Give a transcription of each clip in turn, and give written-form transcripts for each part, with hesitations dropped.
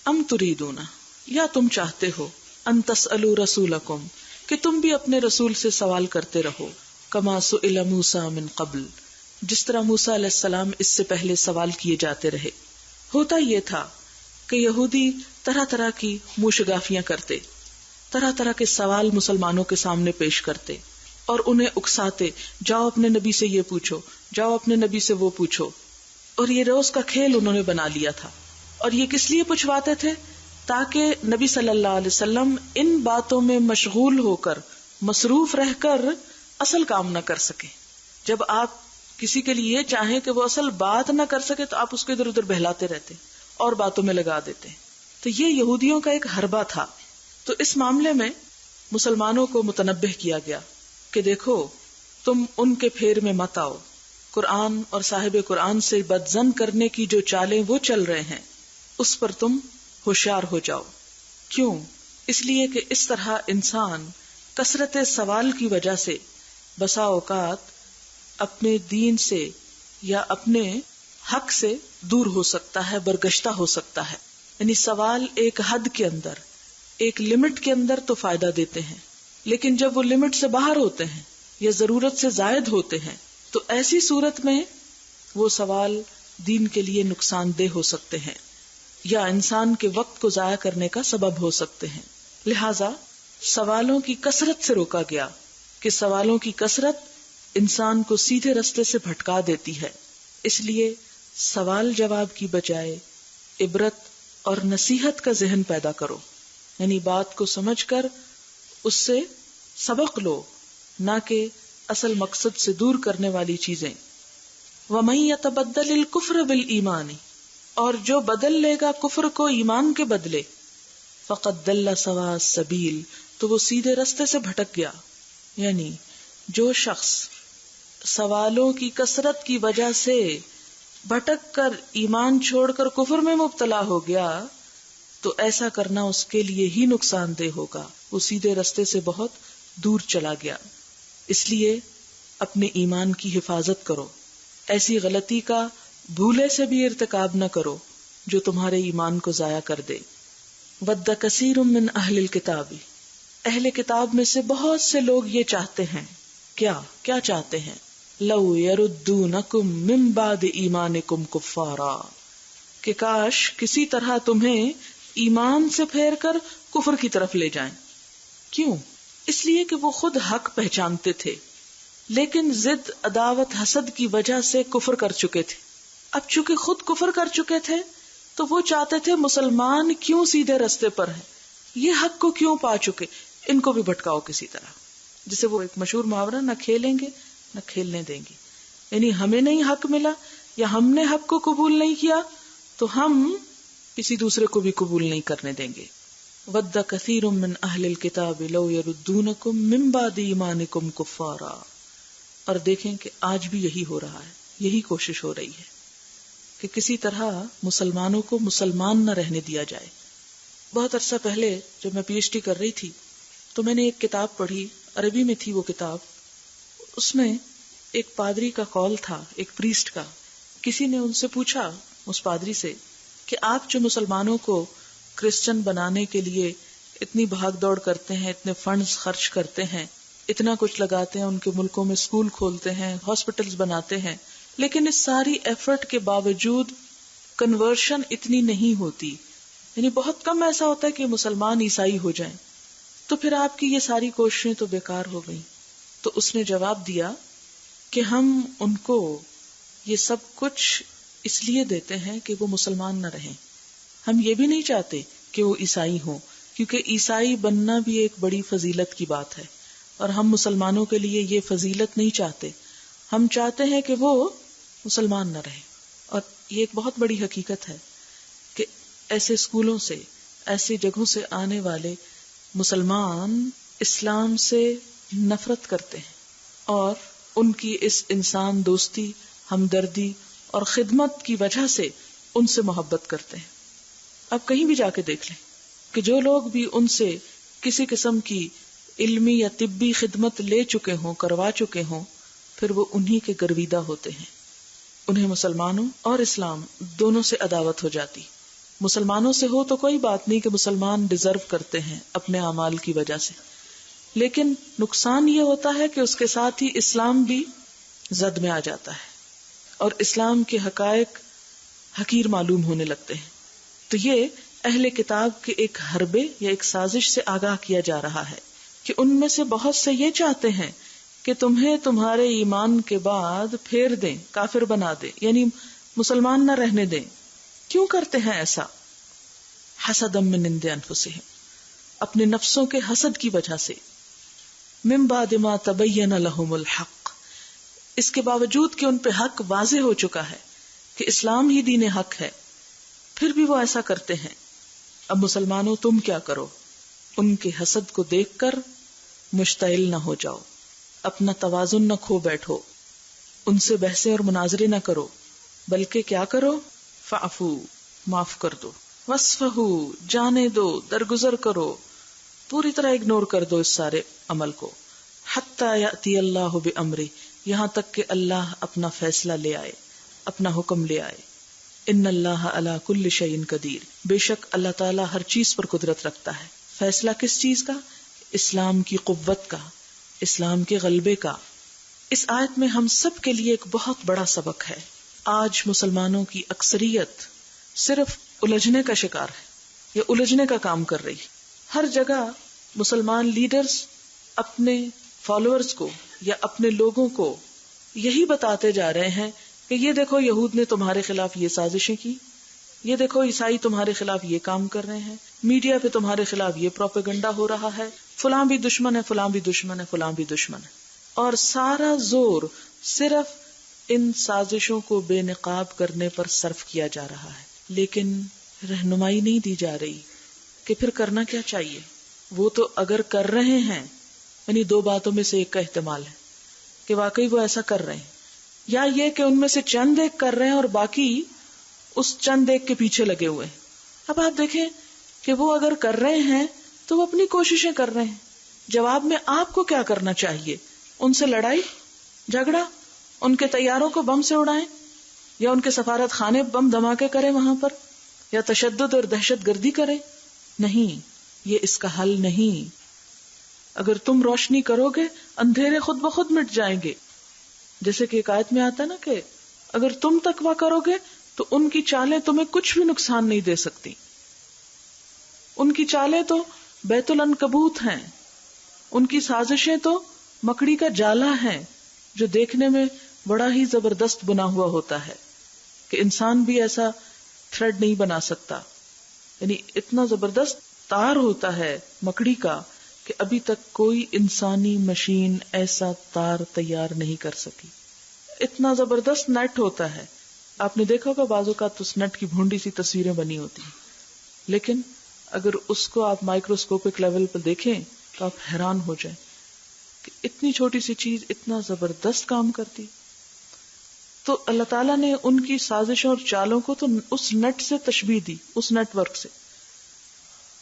ام تریدون، یا تم چاہتے ہو، ان تسألوا رسولکم، کہ تم بھی اپنے رسول سے سوال کرتے رہو، کما سئل موسیٰ من قبل، جس طرح موسیٰ علیہ السلام اس سے پہلے سوال کیے جاتے رہے۔ ہوتا یہ تھا کہ یہودی طرح طرح کی منہ شگافیاں کرتے، طرح طرح کے سوال مسلمانوں کے سامنے پیش کرتے اور انہیں اکساتے، جاؤ اپنے نبی سے یہ پوچھو، جاؤ اپنے نبی سے وہ پوچھو، اور یہ روز کا کھیل انہوں نے بنا لیا تھا۔ اور یہ کس لیے پوچھواتے تھے؟ تاکہ نبی صلی اللہ علیہ وسلم ان باتوں میں مشغول ہو کر، مصروف رہ کر اصل کام نہ کر سکے۔ جب آپ کسی کے لیے یہ چاہیں کہ وہ اصل بات نہ کر سکے تو آپ اس کو ادھر ادھر بہلاتے رہتے اور باتوں میں لگا دیتے۔ تو یہ یہودیوں کا ایک حربہ تھا۔ تو اس معاملے میں مسلمانوں کو متنبہ کیا گیا کہ دیکھو تم ان کے پھیر میں مت آؤ، قرآن اور صاحب قرآن سے بدظن کرنے کی جو چالیں وہ چل رہے ہیں اس پر تم ہوشیار ہو جاؤ۔ کیوں؟ اس لیے کہ اس طرح انسان کثرت سوال کی وجہ سے بسا اوقات اپنے دین سے یا اپنے حق سے دور ہو سکتا ہے، برگشتہ ہو سکتا ہے۔ یعنی سوال ایک حد کے اندر، ایک لمٹ کے اندر تو فائدہ دیتے ہیں، لیکن جب وہ لمٹ سے باہر ہوتے ہیں یا ضرورت سے زائد ہوتے ہیں تو ایسی صورت میں وہ سوال دین کے لیے نقصان دہ ہو سکتے ہیں یا انسان کے وقت کو ضائع کرنے کا سبب ہو سکتے ہیں۔ لہذا سوالوں کی کثرت سے روکا گیا کہ سوالوں کی کثرت انسان کو سیدھے رستے سے بھٹکا دیتی ہے۔ اس لیے سوال جواب کی بجائے عبرت اور نصیحت کا ذہن پیدا کرو، یعنی بات کو سمجھ کر اس سے سبق لو، نہ کہ اصل مقصد سے دور کرنے والی چیزیں۔ وَمَن يَتَبَدَّلِ الْكُفْرَ بِالْإِيمَانِ، اور جو بدل لے گا کفر کو ایمان کے بدلے، فَقَدْ ضَلَّ سَوَاءَ السَّبِيلِ، تو وہ سیدھے رستے سے بھٹک گیا۔ یعنی جو شخص سوالوں کی کثرت کی وجہ سے بھٹک کر ایمان چھوڑ کر کفر میں مبتلا ہو گیا تو ایسا کرنا اس کے لیے ہی نقصان دہ ہوگا، وہ سیدھے رستے سے بہت دور چلا گیا۔ اس لیے اپنے ایمان کی حفاظت کرو، ایسی غلطی کا بھولے سے بھی ارتکاب نہ کرو جو تمہارے ایمان کو ضائع کر دے۔ وَدَّ كَثِيرٌ مِّنْ أَهْلِ الْكِتَابِ، اہل کتاب میں سے بہت سے لوگ یہ چاہتے ہیں، کیا چاہتے ہیں؟ لَوْ يَرُدُّونَكُمْ مِّن بَعْدِ إِيمَانِكُمْ كُفَّارًا، کہ کاش کسی طرح تمہیں ایمان سے پھیر کر کفر کی طرف لے جائیں۔ کیوں؟ اس لیے کہ وہ خود حق پہچانتے تھے لیکن ضد، عداوت، حسد کی وجہ سے کفر کر چکے تھے۔ اب چونکہ خود کفر کر چکے تھے تو وہ چاہتے تھے مسلمان کیوں سیدھے رستے پر ہیں، یہ حق کو کیوں پا چکے، ان کو بھی بھٹکاؤ کسی طرح۔ جسے وہ ایک مشہور محاورہ، نہ کھیلیں گے نہ کھیلنے دیں گے، یعنی ہمیں نہیں حق ملا یا ہم نے حق کو قبول نہیں کیا تو ہم کسی دوسرے کو بھی قبول نہیں کرنے دیں گے۔ وَدَّ كَثِيرٌ مِّنْ أَهْلِ الْكِتَابِ لَوْ يَرُدُّونَكُمْ مِّن بَعْدِ إِيمَانِكُمْ كُفَّارًا، اور دیکھیں کہ آج بھی یہی ہو رہا ہے، یہی کوشش ہو رہی ہے کہ کسی طرح مسلمانوں کو مسلمان نہ رہنے دیا جائے۔ بہت عرصہ پہلے جب میں پی ایچ ڈی کر رہی تھی تو میں نے ایک کتاب پڑھی، عربی میں تھی وہ کتاب۔ اس میں ایک پادری کا قول تھا، ایک پریسٹ کا۔ کسی نے ان سے پوچھا، اس پادری سے، کہ آپ جو مسلمانوں کو کرسچن بنانے کے لیے اتنی بھاگ دوڑ کرتے ہیں، اتنے فنڈز خرچ کرتے ہیں، اتنا کچھ لگاتے ہیں، ان کے ملکوں میں اسکول کھولتے ہیں، ہاسپٹلز بناتے ہیں، لیکن اس ساری ایفرٹ کے باوجود کنورشن اتنی نہیں ہوتی، یعنی بہت کم ایسا ہوتا ہے کہ مسلمان عیسائی ہو جائیں، تو پھر آپ کی یہ ساری کوششیں تو بیکار ہو گئیں۔ تو اس نے جواب دیا کہ ہم ان کو یہ سب کچھ اس لیے دیتے ہیں کہ وہ مسلمان نہ رہیں، ہم یہ بھی نہیں چاہتے کہ وہ عیسائی ہوں، کیونکہ عیسائی بننا بھی ایک بڑی فضیلت کی بات ہے، اور ہم مسلمانوں کے لیے یہ فضیلت نہیں چاہتے، ہم چاہتے ہیں کہ وہ مسلمان نہ رہیں۔ اور یہ ایک بہت بڑی حقیقت ہے کہ ایسے اسکولوں سے، ایسی جگہوں سے آنے والے مسلمان اسلام سے نفرت کرتے ہیں اور ان کی اس انسان دوستی، ہمدردی اور خدمت کی وجہ سے ان سے محبت کرتے ہیں۔ اب کہیں بھی جا کے دیکھ لیں کہ جو لوگ بھی ان سے کسی قسم کی علمی یا طبی خدمت لے چکے ہوں، کروا چکے ہوں، پھر وہ انہی کے گرویدہ ہوتے ہیں، انہیں مسلمانوں اور اسلام دونوں سے عداوت ہو جاتی۔ مسلمانوں سے ہو تو کوئی بات نہیں کہ مسلمان ڈیزرو کرتے ہیں اپنے اعمال کی وجہ سے، لیکن نقصان یہ ہوتا ہے کہ اس کے ساتھ ہی اسلام بھی زد میں آ جاتا ہے اور اسلام کے حقائق حقیر معلوم ہونے لگتے ہیں. تو یہ اہل کتاب کے ایک حربے یا ایک سازش سے آگاہ کیا جا رہا ہے کہ ان میں سے بہت سے یہ چاہتے ہیں کہ تمہیں تمہارے ایمان کے بعد پھیر دیں، کافر بنا دیں، یعنی مسلمان نہ رہنے دیں. کیوں کرتے ہیں ایسا؟ حسدا من عند انفسہم، اپنے نفسوں کے حسد کی وجہ سے. من بعد ما تبین لہم الحق، اس کے باوجود کہ ان پہ حق واضح ہو چکا ہے کہ اسلام ہی دین حق ہے، پھر بھی وہ ایسا کرتے ہیں. اب مسلمانوں تم کیا کرو؟ ان کے حسد کو دیکھ کر مشتعل نہ ہو جاؤ، اپنا توازن نہ کھو بیٹھو، ان سے بحثیں اور مناظرے نہ کرو، بلکہ کیا کرو؟ فعفو، معاف کر دو، وصفہو، جانے دو، درگزر کرو، پوری طرح اگنور کر دو اس سارے عمل کو. حتی یأتی اللہ بامرہ، یہاں تک کہ اللہ اپنا فیصلہ لے آئے، اپنا حکم لے آئے. ان اللہ علی کل شیء قدیر، بے شک اللہ تعالیٰ ہر چیز پر قدرت رکھتا ہے. فیصلہ کس چیز کا؟ اسلام کی قوت کا، اسلام کے غلبے کا. اس آیت میں ہم سب کے لیے ایک بہت بڑا سبق ہے. آج مسلمانوں کی اکثریت صرف الجھنے کا شکار ہے یا الجھنے کا کام کر رہی. ہر جگہ مسلمان لیڈرز اپنے فالوورز کو یا اپنے لوگوں کو یہی بتاتے جا رہے ہیں کہ یہ دیکھو یہود نے تمہارے خلاف یہ سازشیں کی، یہ دیکھو عیسائی تمہارے خلاف یہ کام کر رہے ہیں، میڈیا پہ تمہارے خلاف یہ پروپیگنڈا ہو رہا ہے، فلاں بھی دشمن ہے، فلاں بھی دشمن ہے، فلاں بھی دشمن ہے. اور سارا زور صرف ان سازشوں کو بے نقاب کرنے پر صرف کیا جا رہا ہے، لیکن رہنمائی نہیں دی جا رہی کہ پھر کرنا کیا چاہیے. وہ تو اگر کر رہے ہیں، یعنی دو باتوں میں سے ایک کا احتمال ہے کہ واقعی وہ ایسا کر رہے ہیں، یا یہ کہ ان میں سے چند ایک کر رہے ہیں اور باقی اس چند ایک کے پیچھے لگے ہوئے ہیں. اب آپ دیکھیں کہ وہ اگر کر رہے ہیں تو وہ اپنی کوششیں کر رہے ہیں، جواب میں آپ کو کیا کرنا چاہیے؟ ان سے لڑائی جھگڑا، ان کے طیاروں کو بم سے اڑائیں، یا ان کے سفارت خانے بم دھماکے کریں وہاں پر، یا تشدد اور دہشت گردی کریں؟ نہیں، یہ اس کا حل نہیں. اگر تم روشنی کرو گے اندھیرے خود بخود مٹ جائیں گے. جیسے کہ ایک آیت میں آتا ہے نا کہ اگر تم تقویٰ کرو گے تو ان کی چالیں تمہیں کچھ بھی نقصان نہیں دے سکتی. ان کی چالیں تو بیت العنکبوت ہیں، ان کی سازشیں تو مکڑی کا جالا ہیں جو دیکھنے میں بڑا ہی زبردست بنا ہوا ہوتا ہے کہ انسان بھی ایسا تھریڈ نہیں بنا سکتا. یعنی اتنا زبردست تار ہوتا ہے مکڑی کا کہ ابھی تک کوئی انسانی مشین ایسا تار تیار نہیں کر سکی. اتنا زبردست نیٹ ہوتا ہے. آپ نے دیکھا ہوگا بعض اوقات اس نیٹ کی بھونڈی سی تصویریں بنی ہوتی ہیں، لیکن اگر اس کو آپ مائکروسکوپک لیول پر دیکھیں تو آپ حیران ہو جائیں کہ اتنی چھوٹی سی چیز اتنا زبردست کام کرتی. تو اللہ تعالیٰ نے ان کی سازشوں اور چالوں کو تو اس نیٹ سے تشبیہ دی، اس نیٹ ورک سے.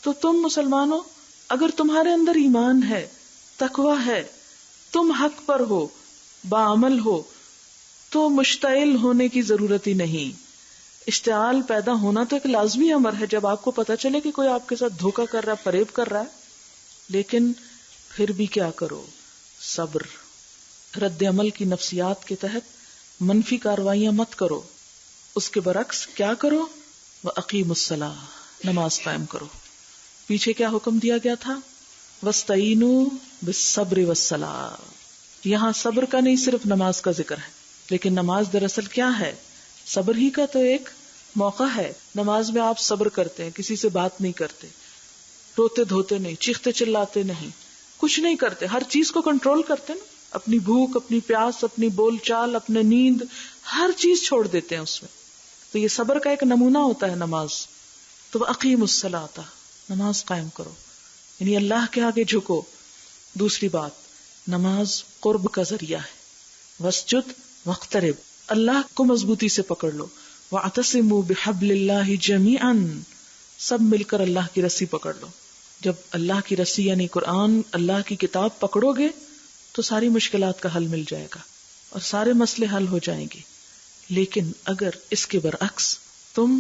تو تم مسلمانوں اگر تمہارے اندر ایمان ہے، تقویٰ ہے، تم حق پر ہو، باعمل ہو، تو مشتعل ہونے کی ضرورت ہی نہیں. اشتعال پیدا ہونا تو ایک لازمی امر ہے جب آپ کو پتا چلے کہ کوئی آپ کے ساتھ دھوکہ کر رہا ہے، فریب کر رہا ہے. لیکن پھر بھی کیا کرو؟ صبر. رد عمل کی نفسیات کے تحت منفی کاروائیاں مت کرو. اس کے برعکس کیا کرو؟ وَأَقِيمُوا الصَّلَاةَ، نماز قائم کرو. پیچھے کیا حکم دیا گیا تھا؟ وَاسْتَعِينُوا بِالصَّبْرِ وَالصَّلَاةِ. یہاں صبر کا نہیں صرف نماز کا ذکر ہے، لیکن نماز دراصل کیا ہے؟ صبر ہی کا تو ایک موقع ہے. نماز میں آپ صبر کرتے ہیں، کسی سے بات نہیں کرتے، روتے دھوتے نہیں، چیختے چلاتے نہیں، کچھ نہیں کرتے، ہر چیز کو کنٹرول کرتے نا، اپنی بھوک، اپنی پیاس، اپنی بول چال، اپنے نیند، ہر چیز چھوڑ دیتے ہیں اس میں. تو یہ صبر کا ایک نمونہ ہوتا ہے نماز. تو وَأَقِيمُوا الصَّلَاةَ، نماز قائم کرو، یعنی اللہ کے آگے جھکو. دوسری بات، نماز قرب کا ذریعہ ہے. وَاسْجُدْ وَاقْتَرِب، اللہ کو مضبوطی سے پکڑ لو. وَاعْتَصِمُوا بِحَبْلِ اللَّهِ جَمِيعًا، سب مل کر اللہ کی رسی پکڑ لو. جب اللہ کی رسی یعنی قرآن، اللہ کی کتاب پکڑو گے تو ساری مشکلات کا حل مل جائے گا اور سارے مسئلے حل ہو جائیں گے. لیکن اگر اس کے برعکس تم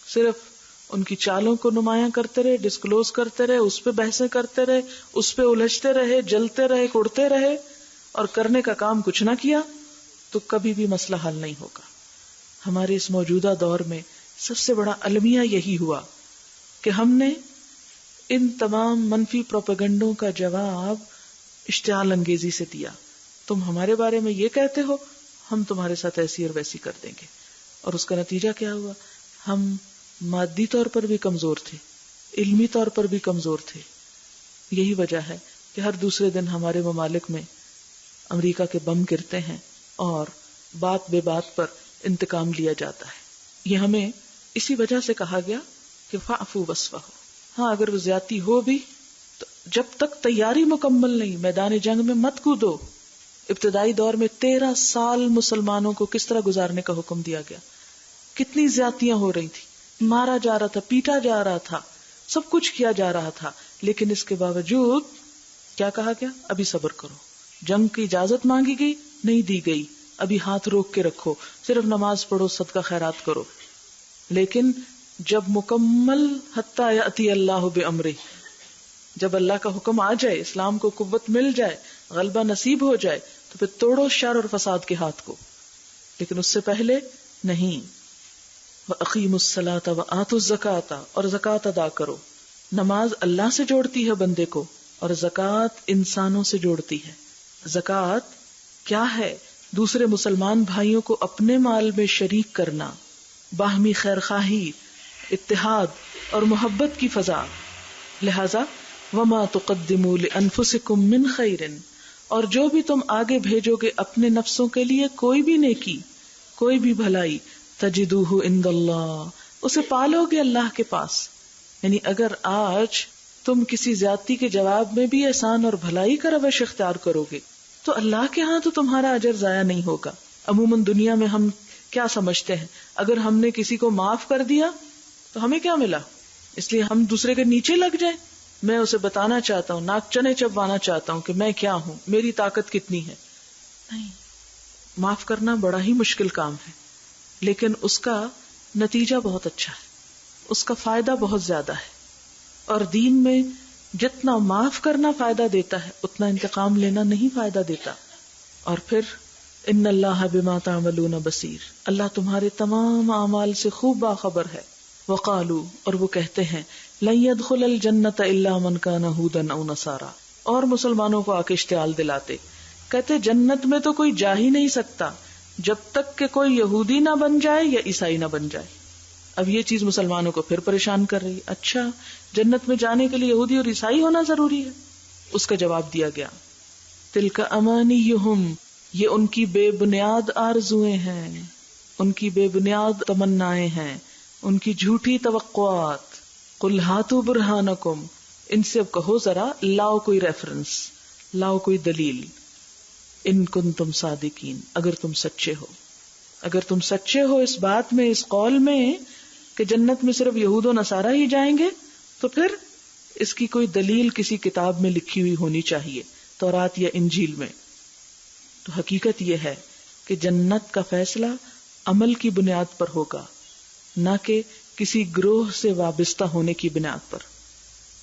صرف ان کی چالوں کو نمایاں کرتے رہے، ڈسکلوز کرتے رہے، اس پہ بحثیں کرتے رہے، اس پہ الجھتے رہے، جلتے رہے، کڑتے رہے اور کرنے کا کام کچھ نہ کیا، تو کبھی بھی مسئلہ حل نہیں ہوگا. ہمارے اس موجودہ دور میں سب سے بڑا المیہ یہی ہوا کہ ہم نے ان تمام منفی پروپیگنڈوں کا جواب اشتعال انگیزی سے دیا. تم ہمارے بارے میں یہ کہتے ہو، ہم تمہارے ساتھ ایسی اور ویسی کر دیں گے. اور اس کا نتیجہ کیا ہوا؟ ہم مادی طور پر بھی کمزور تھے، علمی طور پر بھی کمزور تھے. یہی وجہ ہے کہ ہر دوسرے دن ہمارے ممالک میں امریکہ کے بم گرتے ہیں اور بات بے بات پر انتقام لیا جاتا ہے. یہ ہمیں اسی وجہ سے کہا گیا کہ فاعفو واصفحوا. ہاں اگر وہ زیادتی ہو بھی تو جب تک تیاری مکمل نہیں میدان جنگ میں مت کودو. ابتدائی دور میں 13 سال مسلمانوں کو کس طرح گزارنے کا حکم دیا گیا، کتنی زیادتیاں ہو رہی تھی، مارا جا رہا تھا، پیٹا جا رہا تھا، سب کچھ کیا جا رہا تھا، لیکن اس کے باوجود کیا کہا گیا؟ ابھی صبر کرو. جنگ کی اجازت مانگی گئی، نہیں دی گئی، ابھی ہاتھ روک کے رکھو، صرف نماز پڑھو، صدقہ خیرات کرو. لیکن جب مکمل حتی یأتی اللہ بامرہ، جب اللہ کا حکم آ جائے، اسلام کو قوت مل جائے، غلبہ نصیب ہو جائے، تو پھر توڑو شر اور فساد کے ہاتھ کو. لیکن اس سے پہلے نہیں. وَأَقِیمُوا الصَّلَاةَ وَآتُوا الزَّکَاةَ، اور زکوٰۃ ادا کرو. نماز اللہ سے جوڑتی ہے بندے کو اور زکوٰۃ انسانوں سے جوڑتی ہے. زکوٰۃ کیا ہے؟ دوسرے مسلمان بھائیوں کو اپنے مال میں شریک کرنا، باہمی خیرخواہی، اتحاد اور محبت کی فضا. لہذا وَمَا تُقَدِّمُوا لِأَنفُسِكُم مِّن خَيْرٍ، اور جو بھی تم آگے بھیجو گے اپنے نفسوں کے لیے کوئی بھی نیکی، کوئی بھی بھلائی، تجدوہ عند اللہ، اسے پالو گے اللہ کے پاس. یعنی اگر آج تم کسی زیادتی کے جواب میں بھی احسان اور بھلائی کا روش اختیار کرو گے تو اللہ کے ہاں تو تمہارا اجر ضائع نہیں ہوگا. عموماً دنیا میں ہم کیا سمجھتے ہیں، اگر ہم نے کسی کو معاف کر دیا تو ہمیں کیا ملا، اس لیے ہم دوسرے کے نیچے لگ جائیں. میں اسے بتانا چاہتا ہوں، ناک چنے چبوانا چاہتا ہوں کہ میں کیا ہوں، میری طاقت کتنی ہے. نہیں، معاف کرنا بڑا ہی مشکل کام ہے، لیکن اس کا نتیجہ بہت اچھا ہے، اس کا فائدہ بہت زیادہ ہے. اور دین میں جتنا معاف کرنا فائدہ دیتا ہے اتنا انتقام لینا نہیں فائدہ دیتا. اور پھر ان اللہ بما تعملون بصیر، اللہ تمہارے تمام اعمال سے خوب باخبر ہے. وقالوا، اور وہ کہتے ہیں، لن يدخل الجنت الا من كان هودا او نصارى، اور مسلمانوں کو آکے اشتعال دلاتے، کہتے جنت میں تو کوئی جا ہی نہیں سکتا جب تک کہ کوئی یہودی نہ بن جائے یا عیسائی نہ بن جائے. اب یہ چیز مسلمانوں کو پھر پریشان کر رہی. اچھا جنت میں جانے کے لیے یہودی اور عیسائی ہونا ضروری ہے؟ اس کا جواب دیا گیا، تلک امانیہم، یہ ان کی بے بنیاد آرزویں ہیں، ان کی بے بنیاد تمنائیں ہیں، ان کی جھوٹی توقعات. قل ہاتوا برہانکم، ان سے اب کہو ذرا، لاؤ کوئی ریفرنس، لاؤ کوئی دلیل، ان کنتم صادقین، اگر تم سچے ہو. اگر تم سچے ہو اس بات میں، اس قول میں کہ جنت میں صرف یہود و نصارہ ہی جائیں گے، تو پھر اس کی کوئی دلیل کسی کتاب میں لکھی ہوئی ہونی چاہیے، تورات یا انجیل میں. تو حقیقت یہ ہے کہ جنت کا فیصلہ عمل کی بنیاد پر ہوگا، نہ کہ کسی گروہ سے وابستہ ہونے کی بنیاد پر.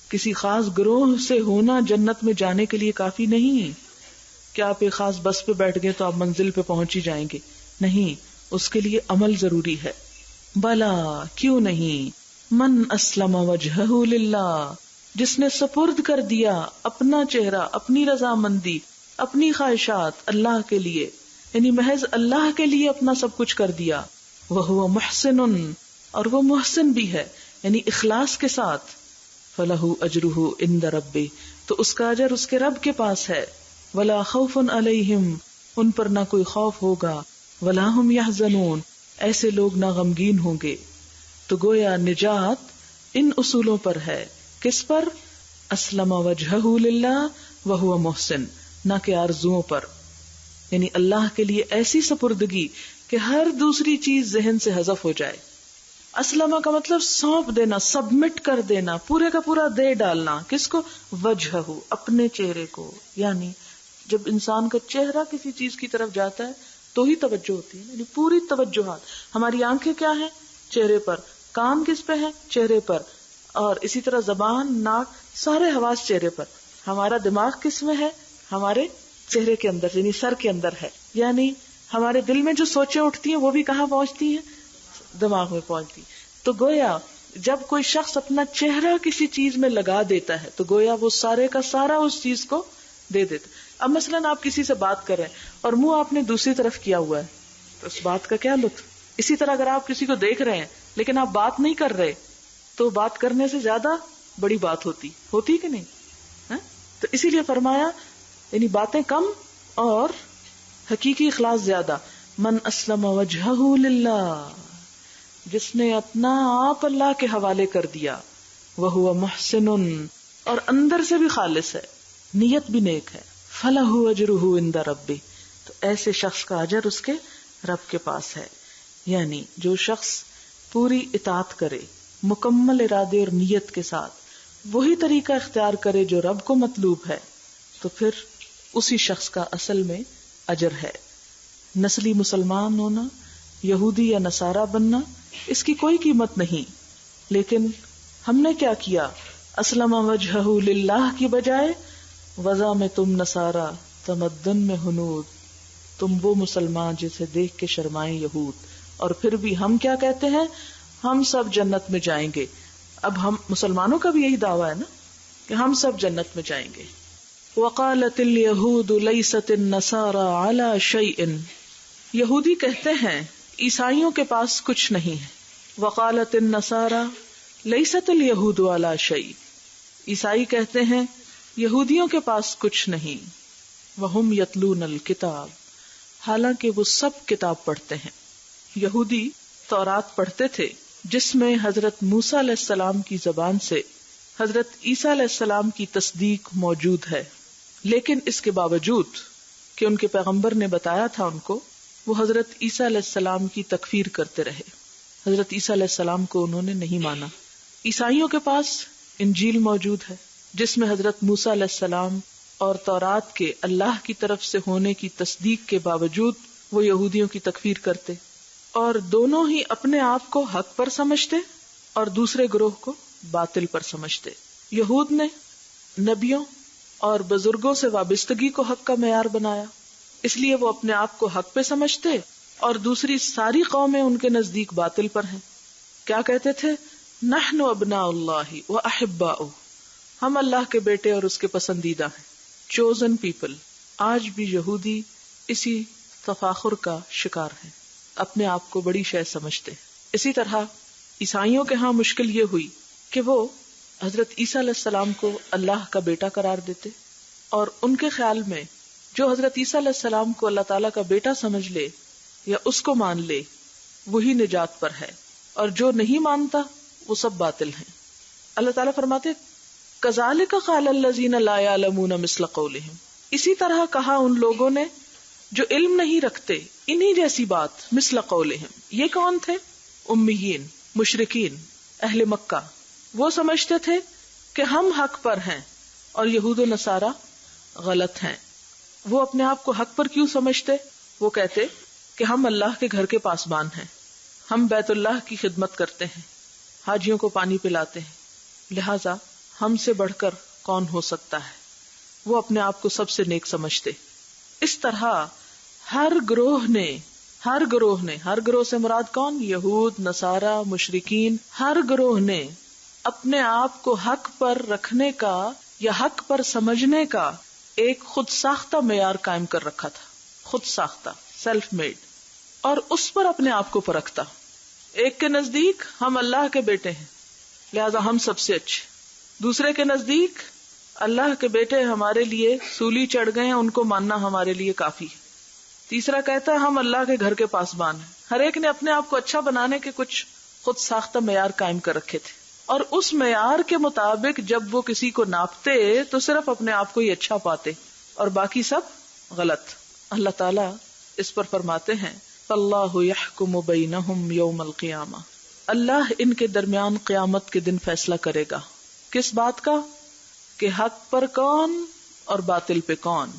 کسی خاص گروہ سے ہونا جنت میں جانے کے لیے کافی نہیں کہ آپ ایک خاص بس پہ بیٹھ گئے تو آپ منزل پہ پہنچ ہی جائیں گے. نہیں، اس کے لیے عمل ضروری ہے. بلا، کیوں نہیں، من اسلم وجہہ للہ، جس نے سپرد کر دیا اپنا چہرہ، اپنی رضامندی، اپنی خواہشات اللہ کے لیے، یعنی محض اللہ کے لیے اپنا سب کچھ کر دیا. وہو محسن، اور وہ محسن بھی ہے، یعنی اخلاص کے ساتھ. فلہ اجرہ عند ربہ، تو اس کا اجر اس کے رب کے پاس ہے. ولا خوف علیہم، ان پر نہ کوئی خوف ہوگا. ولا ہم یحزنون، ایسے لوگ نہ غمگین ہوں گے. تو گویا نجات ان اصولوں پر ہے. کس پر؟ اسلم وجہہ للہ وہو محسن، نہ کہ آرزوؤں پر. یعنی اللہ کے لیے ایسی سپردگی کہ ہر دوسری چیز ذہن سے حذف ہو جائے. اسلمہ کا مطلب سونپ دینا، سبمٹ کر دینا، پورے کا پورا دے ڈالنا. کس کو؟ وجہہ، اپنے چہرے کو. یعنی جب انسان کا چہرہ کسی چیز کی طرف جاتا ہے تو ہی توجہ ہوتی ہے، یعنی پوری توجہات. ہماری آنکھیں کیا ہیں؟ چہرے پر. کان کس پہ ہیں؟ چہرے پر. اور اسی طرح زبان، ناک، سارے حواس چہرے پر. ہمارا دماغ کس میں ہے؟ ہمارے چہرے کے اندر، یعنی سر کے اندر ہے. یعنی ہمارے دل میں جو سوچیں اٹھتی ہیں وہ بھی کہاں پہنچتی ہیں؟ دماغ میں پہنچتی. تو گویا جب کوئی شخص اپنا چہرہ کسی چیز میں لگا دیتا ہے تو گویا وہ سارے کا سارا اس چیز کو دے دیتا. اب مثلاً آپ کسی سے بات کر رہے ہیں اور منہ آپ نے دوسری طرف کیا ہوا ہے تو اس بات کا کیا لطف. اسی طرح اگر آپ کسی کو دیکھ رہے ہیں لیکن آپ بات نہیں کر رہے تو بات کرنے سے زیادہ بڑی بات ہوتی کہ نہیں؟ تو اسی لیے فرمایا یعنی باتیں کم اور حقیقی اخلاص زیادہ. من اسلم وجہہ للہ، جس نے اپنا آپ اللہ کے حوالے کر دیا، وہو محسن، اور اندر سے بھی خالص ہے، نیت بھی نیک ہے، فلہ اجرہ عند ربہ، تو ایسے شخص کا اجر اس کے رب کے پاس ہے. یعنی جو شخص پوری اطاعت کرے مکمل ارادے اور نیت کے ساتھ، وہی طریقہ اختیار کرے جو رب کو مطلوب ہے، تو پھر اسی شخص کا اصل میں اجر ہے. نسلی مسلمان ہونا، یہودی یا نصارہ بننا، اس کی کوئی قیمت نہیں. لیکن ہم نے کیا کیا؟ اسلم وجہہ للہ کی بجائے وضع میں تم نصارہ، تمدن میں ہنود، تم وہ مسلمان جسے دیکھ کے شرمائیں یہود. اور پھر بھی ہم کیا کہتے ہیں؟ ہم سب جنت میں جائیں گے. اب ہم مسلمانوں کا بھی یہی دعویٰ ہے نا کہ ہم سب جنت میں جائیں گے. وقالت الیہود لیست النصارى علی شیء، یہودی کہتے ہیں عیسائیوں کے پاس کچھ نہیں ہے. وقالت النصارى لیست الیہود علی شیء، عیسائی کہتے ہیں یہودیوں کے پاس کچھ نہیں. وہم یتلون الکتاب، حالانکہ وہ سب کتاب پڑھتے ہیں. یہودی تورات پڑھتے تھے جس میں حضرت موسیٰ علیہ السلام کی زبان سے حضرت عیسیٰ علیہ السلام کی تصدیق موجود ہے، لیکن اس کے باوجود کہ ان کے پیغمبر نے بتایا تھا ان کو، وہ حضرت عیسیٰ علیہ السلام کی تکفیر کرتے رہے. حضرت عیسیٰ علیہ السلام کو انہوں نے نہیں مانا. عیسائیوں کے پاس انجیل موجود ہے جس میں حضرت موسیٰ علیہ السلام اور تورات کے اللہ کی طرف سے ہونے کی تصدیق کے باوجود وہ یہودیوں کی تکفیر کرتے، اور دونوں ہی اپنے آپ کو حق پر سمجھتے اور دوسرے گروہ کو باطل پر سمجھتے. یہود نے نبیوں اور بزرگوں سے وابستگی کو حق کا معیار بنایا، اس لیے وہ اپنے آپ کو حق پہ سمجھتے، اور دوسری ساری قومیں ان کے نزدیک باطل پر ہیں. کیا کہتے تھے؟ نحن ابناء اللہ واحباؤہ، ہم اللہ کے بیٹے اور اس کے پسندیدہ ہیں، چوزن پیپل. آج بھی یہودی اسی تفاخر کا شکار ہیں، اپنے آپ کو بڑی شے سمجھتے. اسی طرح عیسائیوں کے ہاں مشکل یہ ہوئی کہ وہ حضرت عیسیٰ علیہ السلام کو اللہ کا بیٹا قرار دیتے، اور ان کے خیال میں جو حضرت عیسیٰ علیہ السلام کو اللہ تعالیٰ کا بیٹا سمجھ لے یا اس کو مان لے وہی نجات پر ہے، اور جو نہیں مانتا وہ سب باطل ہیں. اللہ تعالیٰ فرماتے کذالک قال الذین لا یعلمون مثل قولہم، اسی طرح کہا ان لوگوں نے جو علم نہیں رکھتے انہی جیسی بات، مثل قولہم. یہ کون تھے؟ امیین، مشرکین، اہل مکہ. وہ سمجھتے تھے کہ ہم حق پر ہیں اور یہود و نصارہ غلط ہیں. وہ اپنے آپ کو حق پر کیوں سمجھتے؟ وہ کہتے کہ ہم اللہ کے گھر کے پاسبان ہیں، ہم بیت اللہ کی خدمت کرتے ہیں، حاجیوں کو پانی پلاتے ہیں، لہذا ہم سے بڑھ کر کون ہو سکتا ہے. وہ اپنے آپ کو سب سے نیک سمجھتے. اس طرح ہر گروہ سے مراد کون؟ یہود، نصارہ، مشرکین. ہر گروہ نے اپنے آپ کو حق پر رکھنے کا یا حق پر سمجھنے کا ایک خود ساختہ معیار قائم کر رکھا تھا، خود ساختہ، سیلف میڈ، اور اس پر اپنے آپ کو پرکھتا. ایک کے نزدیک ہم اللہ کے بیٹے ہیں لہذا ہم سب سے اچھے، دوسرے کے نزدیک اللہ کے بیٹے ہمارے لیے سولی چڑھ گئے ہیں، ان کو ماننا ہمارے لیے کافی ہے. تیسرا کہتا ہے ہم اللہ کے گھر کے پاسبان ہیں. ہر ایک نے اپنے آپ کو اچھا بنانے کے کچھ خود ساختہ معیار قائم کر رکھے تھے، اور اس معیار کے مطابق جب وہ کسی کو ناپتے تو صرف اپنے آپ کو ہی اچھا پاتے اور باقی سب غلط. اللہ تعالیٰ اس پر فرماتے ہیں اللہ یحکم بینہم یوم القیامہ، اللہ ان کے درمیان قیامت کے دن فیصلہ کرے گا. کس بات کا؟ کہ حق پر کون اور باطل پہ کون.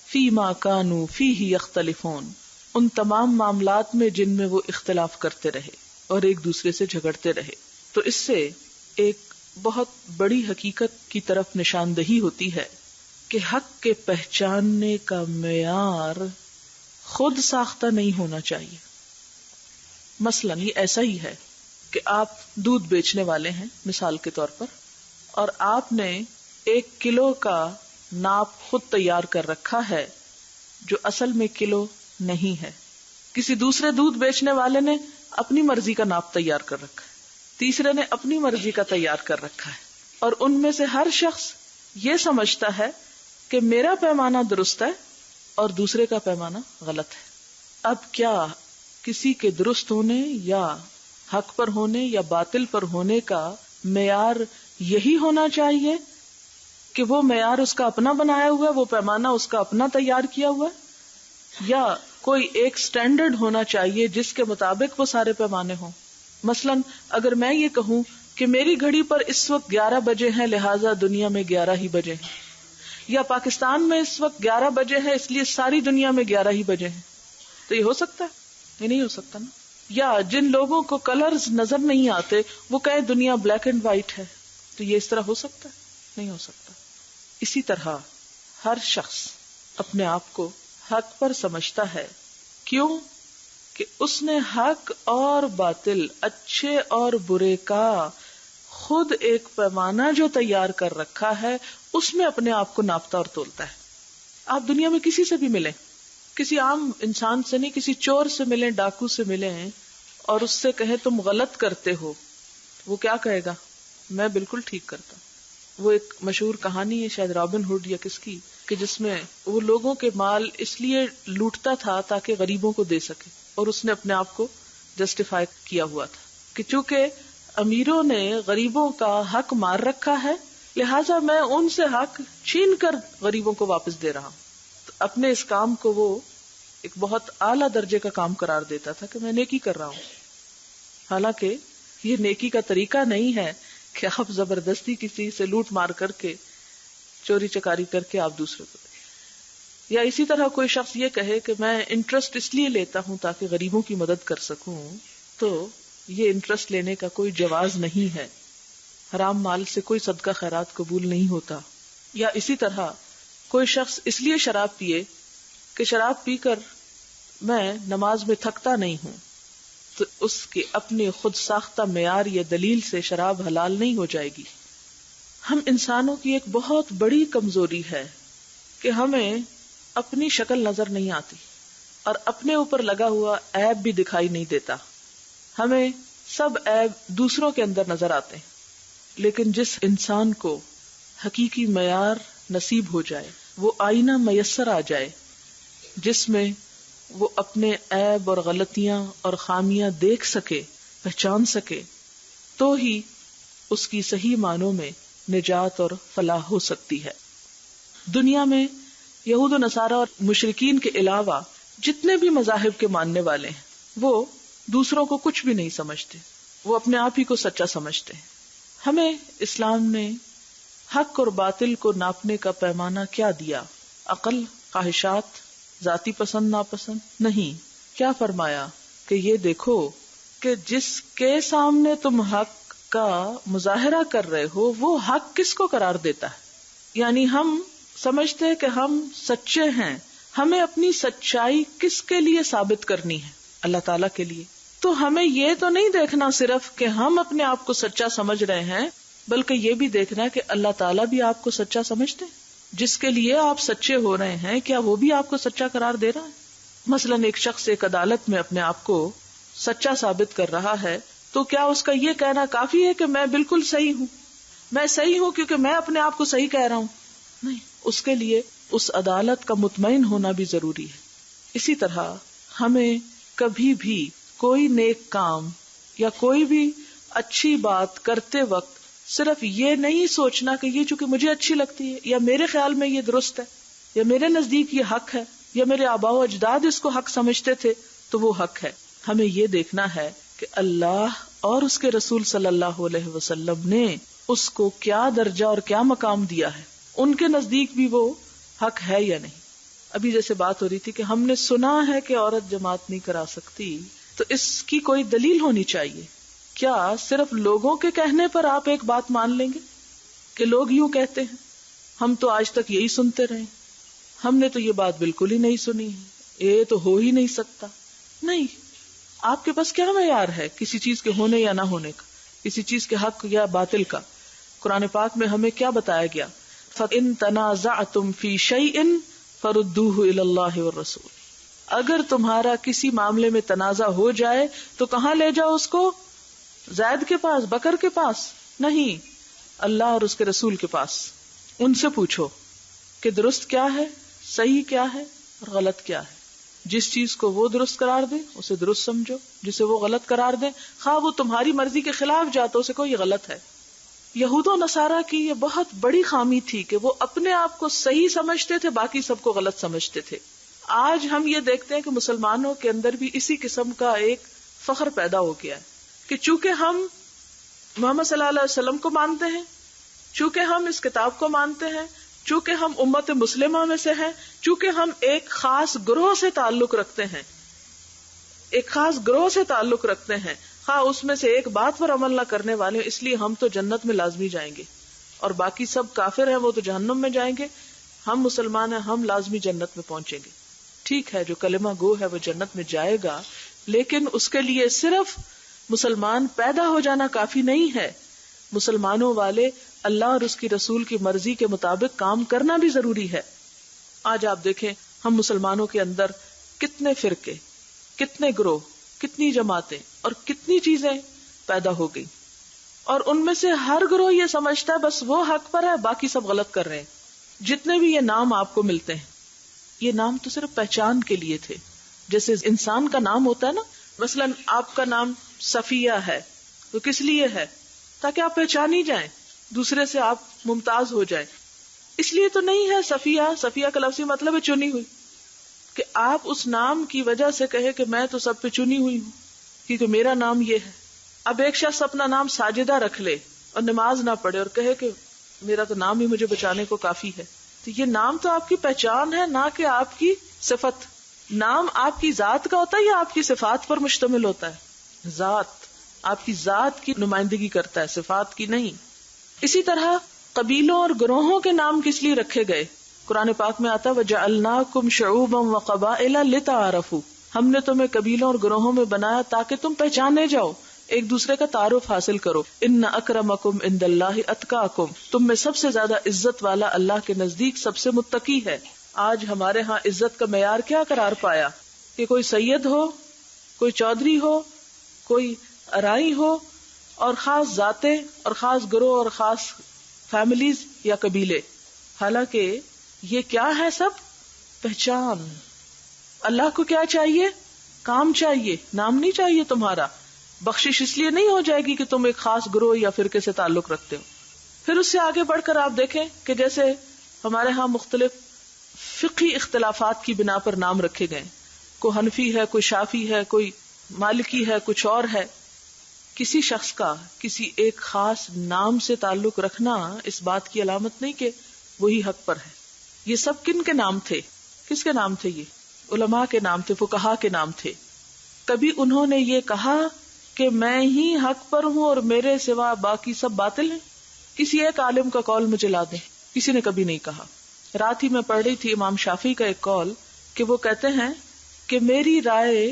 فیما کانوا فیہ یختلفون، ان تمام معاملات میں جن میں وہ اختلاف کرتے رہے. اور ایک دوسرے سے جھگڑتے رہے. تو اس سے ایک بہت بڑی حقیقت کی طرف نشاندہی ہوتی ہے کہ حق کے پہچاننے کا معیار خود ساختہ نہیں ہونا چاہیے. مثلاً یہ ایسا ہی ہے کہ آپ دودھ بیچنے والے ہیں مثال کے طور پر، اور آپ نے 1 کلو کا ناپ خود تیار کر رکھا ہے جو اصل میں کلو نہیں ہے. کسی دوسرے دودھ بیچنے والے نے اپنی مرضی کا ناپ تیار کر رکھا ہے، تیسرے نے اپنی مرضی کا تیار کر رکھا ہے، اور ان میں سے ہر شخص یہ سمجھتا ہے کہ میرا پیمانہ درست ہے اور دوسرے کا پیمانہ غلط ہے. اب کیا کسی کے درست ہونے یا حق پر ہونے یا باطل پر ہونے کا معیار یہی ہونا چاہیے کہ وہ معیار اس کا اپنا بنایا ہوا ہے، وہ پیمانہ اس کا اپنا تیار کیا ہوا ہے، یا کوئی ایک سٹینڈرڈ ہونا چاہیے جس کے مطابق وہ سارے پیمانے ہوں؟ مثلاً اگر میں یہ کہوں کہ میری گھڑی پر اس وقت 11 بجے ہیں لہٰذا دنیا میں 11 ہی بجے ہیں، یا پاکستان میں اس وقت 11 بجے ہے اس لیے ساری دنیا میں 11 ہی بجے ہیں، تو یہ ہو سکتا ہے؟ یہ نہیں ہو سکتا نا. یا جن لوگوں کو کلرز نظر نہیں آتے وہ کہیں دنیا بلیک اینڈ وائٹ ہے، تو یہ اس طرح ہو سکتا ہے؟ نہیں ہو سکتا. اسی طرح ہر شخص اپنے آپ کو حق پر سمجھتا ہے. کیوں؟ کہ اس نے حق اور باطل، اچھے اور برے کا خود ایک پیمانہ جو تیار کر رکھا ہے اس میں اپنے آپ کو ناپتا اور تولتا ہے. آپ دنیا میں کسی سے بھی ملیں، کسی عام انسان سے نہیں، کسی چور سے ملیں، ڈاکو سے ملیں، اور اس سے کہیں تم غلط کرتے ہو، وہ کیا کہے گا؟ میں بالکل ٹھیک کرتا ہوں. وہ ایک مشہور کہانی ہے شاید رابن ہوڈ یا کس کی، کہ جس میں وہ لوگوں کے مال اس لیے لوٹتا تھا تاکہ غریبوں کو دے سکے، اور اس نے اپنے آپ کو جسٹیفائی کیا ہوا تھا کہ چونکہ امیروں نے غریبوں کا حق مار رکھا ہے لہٰذا میں ان سے حق چھین کر غریبوں کو واپس دے رہا ہوں. تو اپنے اس کام کو وہ ایک بہت اعلیٰ درجے کا کام قرار دیتا تھا کہ میں نیکی کر رہا ہوں. حالانکہ یہ نیکی کا طریقہ نہیں ہے کہ آپ زبردستی کسی سے لوٹ مار کر کے، چوری چکاری کر کے آپ دوسرے کو دیں. یا اسی طرح کوئی شخص یہ کہے کہ میں انٹرسٹ اس لیے لیتا ہوں تاکہ غریبوں کی مدد کر سکوں، تو یہ انٹرسٹ لینے کا کوئی جواز نہیں ہے. حرام مال سے کوئی صدقہ خیرات قبول نہیں ہوتا. یا اسی طرح کوئی شخص اس لیے شراب پیے کہ شراب پی کر میں نماز میں تھکتا نہیں ہوں، تو اس کے اپنے خود ساختہ معیار یا دلیل سے شراب حلال نہیں ہو جائے گی. ہم انسانوں کی ایک بہت بڑی کمزوری ہے کہ ہمیں اپنی شکل نظر نہیں آتی اور اپنے اوپر لگا ہوا عیب بھی دکھائی نہیں دیتا. ہمیں سب عیب دوسروں کے اندر نظر آتے ہیں، لیکن جس انسان کو حقیقی معیار نصیب ہو جائے، وہ آئینہ میسر آ جائے جس میں وہ اپنے عیب اور غلطیاں اور خامیاں دیکھ سکے، پہچان سکے، تو ہی اس کی صحیح معنوں میں نجات اور فلاح ہو سکتی ہے. دنیا میں یہود و نصارہ اور مشرکین کے علاوہ جتنے بھی مذاہب کے ماننے والے ہیں وہ دوسروں کو کچھ بھی نہیں سمجھتے، وہ اپنے آپ ہی کو سچا سمجھتے ہیں. ہمیں اسلام نے حق اور باطل کو ناپنے کا پیمانہ کیا دیا؟ عقل، خواہشات، ذاتی پسند ناپسند نہیں. کیا فرمایا کہ یہ دیکھو کہ جس کے سامنے تم حق کا مظاہرہ کر رہے ہو وہ حق کس کو قرار دیتا ہے. یعنی ہم سمجھتے ہیں کہ ہم سچے ہیں، ہمیں اپنی سچائی کس کے لیے ثابت کرنی ہے؟ اللہ تعالیٰ کے لیے. تو ہمیں یہ تو نہیں دیکھنا صرف کہ ہم اپنے آپ کو سچا سمجھ رہے ہیں، بلکہ یہ بھی دیکھنا ہے کہ اللہ تعالیٰ بھی آپ کو سچا سمجھتے ہیں. جس کے لیے آپ سچے ہو رہے ہیں کیا وہ بھی آپ کو سچا قرار دے رہا ہے؟ مثلاً ایک شخص ایک عدالت میں اپنے آپ کو سچا ثابت کر رہا ہے تو کیا اس کا یہ کہنا کافی ہے کہ میں بالکل صحیح ہوں، میں صحیح ہوں کیونکہ میں اپنے آپ کو صحیح کہہ رہا ہوں؟ نہیں، اس کے لیے اس عدالت کا مطمئن ہونا بھی ضروری ہے. اسی طرح ہمیں کبھی بھی کوئی نیک کام یا کوئی بھی اچھی بات کرتے وقت صرف یہ نہیں سوچنا کہ یہ چونکہ مجھے اچھی لگتی ہے یا میرے خیال میں یہ درست ہے یا میرے نزدیک یہ حق ہے یا میرے آباء و اجداد اس کو حق سمجھتے تھے تو وہ حق ہے. ہمیں یہ دیکھنا ہے کہ اللہ اور اس کے رسول صلی اللہ علیہ وسلم نے اس کو کیا درجہ اور کیا مقام دیا ہے، ان کے نزدیک بھی وہ حق ہے یا نہیں. ابھی جیسے بات ہو رہی تھی کہ ہم نے سنا ہے کہ عورت جماعت نہیں کرا سکتی، تو اس کی کوئی دلیل ہونی چاہیے. کیا صرف لوگوں کے کہنے پر آپ ایک بات مان لیں گے کہ لوگ یوں کہتے ہیں، ہم تو آج تک یہی سنتے رہے، ہم نے تو یہ بات بالکل ہی نہیں سنی ہے، یہ تو ہو ہی نہیں سکتا؟ نہیں. آپ کے پاس کیا معیار ہے کسی چیز کے ہونے یا نہ ہونے کا، کسی چیز کے حق یا باطل کا؟ قرآن پاک میں ہمیں کیا بتایا گیا؟ فَإِن تَنَازَعْتُمْ فِي شَيْءٍ فَرُدُّوهُ إِلَى اللَّهِ وَالرَّسُولِ. اگر تمہارا کسی معاملے میں تنازع ہو جائے تو کہاں لے جاؤ اس کو؟ زید کے پاس، بکر کے پاس؟ نہیں، اللہ اور اس کے رسول کے پاس. ان سے پوچھو کہ درست کیا ہے، صحیح کیا ہے اور غلط کیا ہے. جس چیز کو وہ درست قرار دیں اسے درست سمجھو، جسے وہ غلط قرار دیں خواہ وہ تمہاری مرضی کے خلاف جاتا اسے کو یہ غلط ہے. یہود و نصارہ کی یہ بہت بڑی خامی تھی کہ وہ اپنے آپ کو صحیح سمجھتے تھے، باقی سب کو غلط سمجھتے تھے. آج ہم یہ دیکھتے ہیں کہ مسلمانوں کے اندر بھی اسی قسم کا ایک فخر پیدا ہو گیا ہے کہ چونکہ ہم محمد صلی اللہ علیہ وسلم کو مانتے ہیں، چونکہ ہم اس کتاب کو مانتے ہیں، چونکہ ہم امت مسلمہ میں سے ہیں، چونکہ ہم ایک خاص گروہ سے تعلق رکھتے ہیں، ایک خاص گروہ سے تعلق رکھتے ہیں، خواہ اس میں سے ایک بات پر عمل نہ کرنے والے، اس لیے ہم تو جنت میں لازمی جائیں گے اور باقی سب کافر ہیں وہ تو جہنم میں جائیں گے. ہم مسلمان ہیں، ہم لازمی جنت میں پہنچیں گے. ٹھیک ہے، جو کلمہ گو ہے وہ جنت میں جائے گا، لیکن اس کے لیے صرف مسلمان پیدا ہو جانا کافی نہیں ہے. مسلمانوں والے اللہ اور اس کی رسول کی مرضی کے مطابق کام کرنا بھی ضروری ہے. آج آپ دیکھیں ہم مسلمانوں کے اندر کتنے فرقے، کتنے گروہ، کتنی جماعتیں اور کتنی چیزیں پیدا ہو گئی، اور ان میں سے ہر گروہ یہ سمجھتا ہے بس وہ حق پر ہے، باقی سب غلط کر رہے ہیں. جتنے بھی یہ نام آپ کو ملتے ہیں، یہ نام تو صرف پہچان کے لیے تھے. جیسے انسان کا نام ہوتا ہے نا، مثلا آپ کا نام صفیہ ہے تو کس لیے ہے؟ تاکہ آپ پہچانی جائیں، دوسرے سے آپ ممتاز ہو جائیں. اس لیے تو نہیں ہے صفیہ. صفیہ کا لفظی مطلب ہے چنی ہوئی، کہ آپ اس نام کی وجہ سے کہے کہ میں تو سب پہ چنی ہوئی ہوں کیونکہ میرا نام یہ ہے. اب ایک شخص اپنا نام ساجدہ رکھ لے اور نماز نہ پڑھے اور کہے کہ میرا تو نام ہی مجھے بچانے کو کافی ہے، تو یہ نام تو آپ کی پہچان ہے، نہ کہ آپ کی صفت. نام آپ کی ذات کا ہوتا ہے یا آپ کی صفات پر مشتمل ہوتا ہے؟ ذات، آپ کی ذات کی نمائندگی کرتا ہے، صفات کی نہیں. اسی طرح قبیلوں اور گروہوں کے نام کس لیے رکھے گئے؟ قرآن پاک میں آتا ہے وَجَعَلْنَاكُمْ شُعُوبًا وَقَبَائِلَ لِتَعَارَفُوا. ہم نے تمہیں قبیلوں اور گروہوں میں بنایا تاکہ تم پہچانے جاؤ، ایک دوسرے کا تعارف حاصل کرو. ان اکرمکم عند اللہ اتقاکم. تم میں سب سے زیادہ عزت والا اللہ کے نزدیک سب سے متقی ہے. آج ہمارے ہاں عزت کا معیار کیا قرار پایا کہ کوئی سید ہو، کوئی چودھری ہو، کوئی ارائی ہو، اور خاص ذاتیں اور خاص گروہ اور خاص فیملیز یا قبیلے. حالانکہ یہ کیا ہے؟ سب پہچان. اللہ کو کیا چاہیے؟ کام چاہیے، نام نہیں چاہیے تمہارا. بخشش اس لیے نہیں ہو جائے گی کہ تم ایک خاص گروہ یا فرقے سے تعلق رکھتے ہو. پھر اس سے آگے بڑھ کر آپ دیکھیں کہ جیسے ہمارے ہاں مختلف فقہی اختلافات کی بنا پر نام رکھے گئے، کوئی حنفی ہے، کوئی شافی ہے، کوئی مالکی ہے، کچھ اور ہے. کسی شخص کا کسی ایک خاص نام سے تعلق رکھنا اس بات کی علامت نہیں کہ وہی حق پر ہے. یہ سب کن کے نام تھے؟ کس کے نام تھے؟ یہ علماء کے نام تھے، فقہا کے نام تھے. کبھی انہوں نے یہ کہا کہ میں ہی حق پر ہوں اور میرے سوا باقی سب باطل ہیں؟ کسی ایک عالم کا قول مجھے لا دیں. کسی نے کبھی نہیں کہا. رات ہی میں پڑھ رہی تھی امام شافعی کا ایک قول کہ وہ کہتے ہیں کہ میری رائے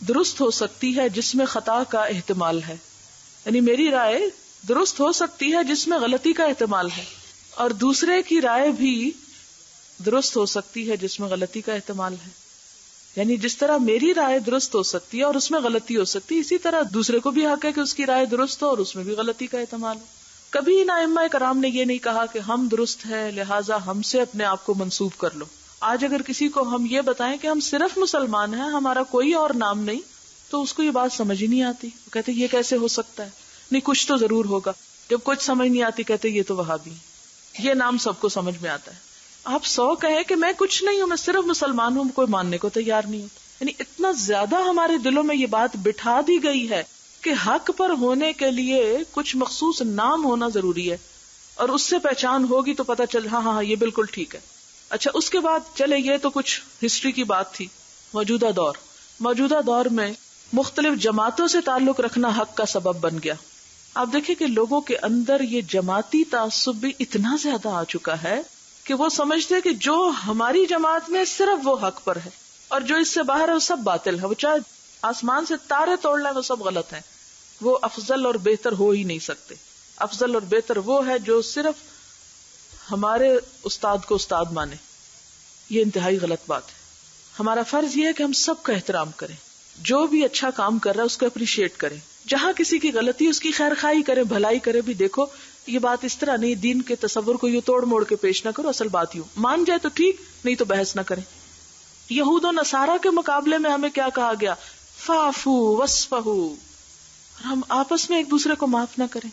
درست ہو سکتی ہے جس میں خطا کا احتمال ہے، یعنی میری رائے درست ہو سکتی ہے جس میں غلطی کا احتمال ہے، اور دوسرے کی رائے بھی درست ہو سکتی ہے جس میں غلطی کا احتمال ہے. یعنی جس طرح میری رائے درست ہو سکتی ہے اور اس میں غلطی ہو سکتی ہے، اسی طرح دوسرے کو بھی حق ہے کہ اس کی رائے درست ہو اور اس میں بھی غلطی کا احتمال ہو. کبھی نہ ائمہ کرام نے یہ نہیں کہا کہ ہم درست ہیں لہٰذا ہم سے اپنے آپ کو منسوب کر لو. آج اگر کسی کو ہم یہ بتائیں کہ ہم صرف مسلمان ہیں، ہمارا کوئی اور نام نہیں، تو اس کو یہ بات سمجھ ہی نہیں آتی. وہ کہتے یہ کیسے ہو سکتا ہے؟ نہیں، کچھ تو ضرور ہوگا. جب کچھ سمجھ نہیں آتی کہتے یہ تو وہابی. یہ نام سب کو سمجھ میں آتا ہے. آپ 100 کہیں کہ میں کچھ نہیں ہوں، میں صرف مسلمان ہوں، کوئی ماننے کو تیار نہیں ہوتا. یعنی اتنا زیادہ ہمارے دلوں میں یہ بات بٹھا دی گئی ہے کہ حق پر ہونے کے لیے کچھ مخصوص نام ہونا ضروری ہے، اور اس سے پہچان ہوگی تو پتہ چل ہاں یہ بالکل ٹھیک ہے. اچھا، اس کے بعد چلے، یہ تو کچھ ہسٹری کی بات تھی. موجودہ دور میں مختلف جماعتوں سے تعلق رکھنا حق کا سبب بن گیا. آپ دیکھیں کہ لوگوں کے اندر یہ جماعتی تعصب بھی اتنا زیادہ آ چکا ہے کہ وہ سمجھتے کہ جو ہماری جماعت میں صرف وہ حق پر ہے اور جو اس سے باہر ہے وہ سب باطل ہے. وہ چاہے آسمان سے تارے توڑ لیں وہ سب غلط ہیں. وہ افضل اور بہتر ہو ہی نہیں سکتے. افضل اور بہتر وہ ہے جو صرف ہمارے استاد کو استاد مانے. یہ انتہائی غلط بات ہے. ہمارا فرض یہ ہے کہ ہم سب کا احترام کریں. جو بھی اچھا کام کر رہا ہے اس کو اپریشیٹ کریں. جہاں کسی کی غلطی اس کی خیر خواہی کریں, بھلائی کریں. بھی دیکھو یہ بات اس طرح نہیں, دین کے تصور کو یوں توڑ موڑ کے پیش نہ کرو. اصل بات یوں مان جائے تو ٹھیک, نہیں تو بحث نہ کریں. یہود و نصارہ کے مقابلے میں ہمیں کیا کہا گیا؟ فاعفو واصفحو. ہم آپس میں ایک دوسرے کو معاف نہ کریں,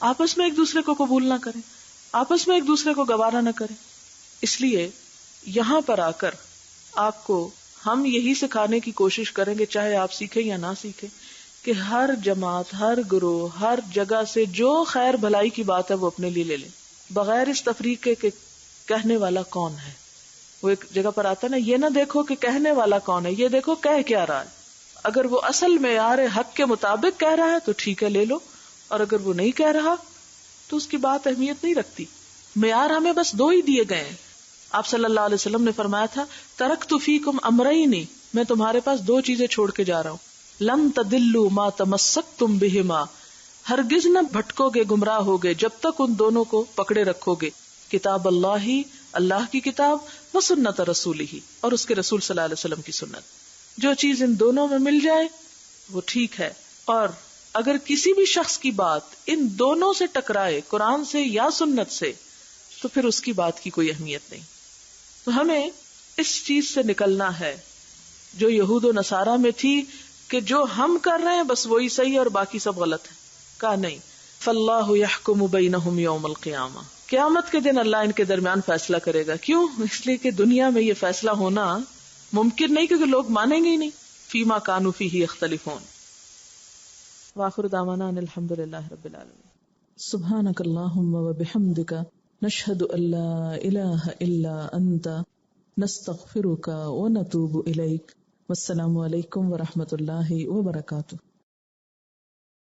آپس میں ایک دوسرے کو قبول نہ کریں, آپس میں ایک دوسرے کو گوارا نہ کریں. اس لیے یہاں پر آ کر آپ کو ہم یہی سکھانے کی کوشش کریں گے, چاہے آپ سیکھیں یا نہ سیکھیں, کہ ہر جماعت, ہر گروہ, ہر جگہ سے جو خیر بھلائی کی بات ہے وہ اپنے لیے لے لیں, بغیر اس تفریقے کے کہنے والا کون ہے. وہ ایک جگہ پر آتا نا, یہ نہ دیکھو کہ کہنے والا کون ہے, یہ دیکھو کہہ کیا رہا ہے. اگر وہ اصل معیار حق کے مطابق کہہ رہا ہے تو ٹھیک ہے, لے لو, اور اگر وہ نہیں کہہ رہا تو اس کی بات اہمیت نہیں رکھتی. معیار ہمیں بس دو ہی دیے گئے ہیں. آپ صلی اللہ علیہ وسلم نے فرمایا تھا, ترکت فیکم امرین, میں تمہارے پاس دو چیزیں چھوڑ کے جا رہا ہوں, لن تدلوا ما تمسکتم بہما, ہرگز نہ بھٹکو گے, گمراہ ہوگے جب تک ان دونوں کو پکڑے رکھو گے, کتاب اللہ, اللہ کی کتاب, و سنت رسولہ, اور اس کے رسول صلی اللہ علیہ وسلم کی سنت. جو چیز ان دونوں میں مل جائے وہ ٹھیک ہے, اور اگر کسی بھی شخص کی بات ان دونوں سے ٹکرائے, قرآن سے یا سنت سے, تو پھر اس کی بات کی کوئی اہمیت نہیں. تو ہمیں اس چیز سے نکلنا ہے جو یہود و نصارہ میں تھی, کہ جو ہم کر رہے ہیں بس وہی صحیح ہے اور باقی سب غلط ہے. کہا نہیں, فاللہ یحکم بینہم یوم القیامہ, قیامت کے دن اللہ ان کے درمیان فیصلہ کرے گا. کیوں؟ اس لیے کہ دنیا میں یہ فیصلہ ہونا ممکن نہیں, کیونکہ لوگ مانیں گے ہی نہیں. فیما کانوا فیہ یختلفون. وآخر دعوانا ان الحمدللہ رب العالمین. سبحانک اللہم وبحمدک, نشہد ان لا الہ الا انت, نستغفرک ونتوب الیک. والسلام علیکم ورحمۃ اللہ وبرکاتہ.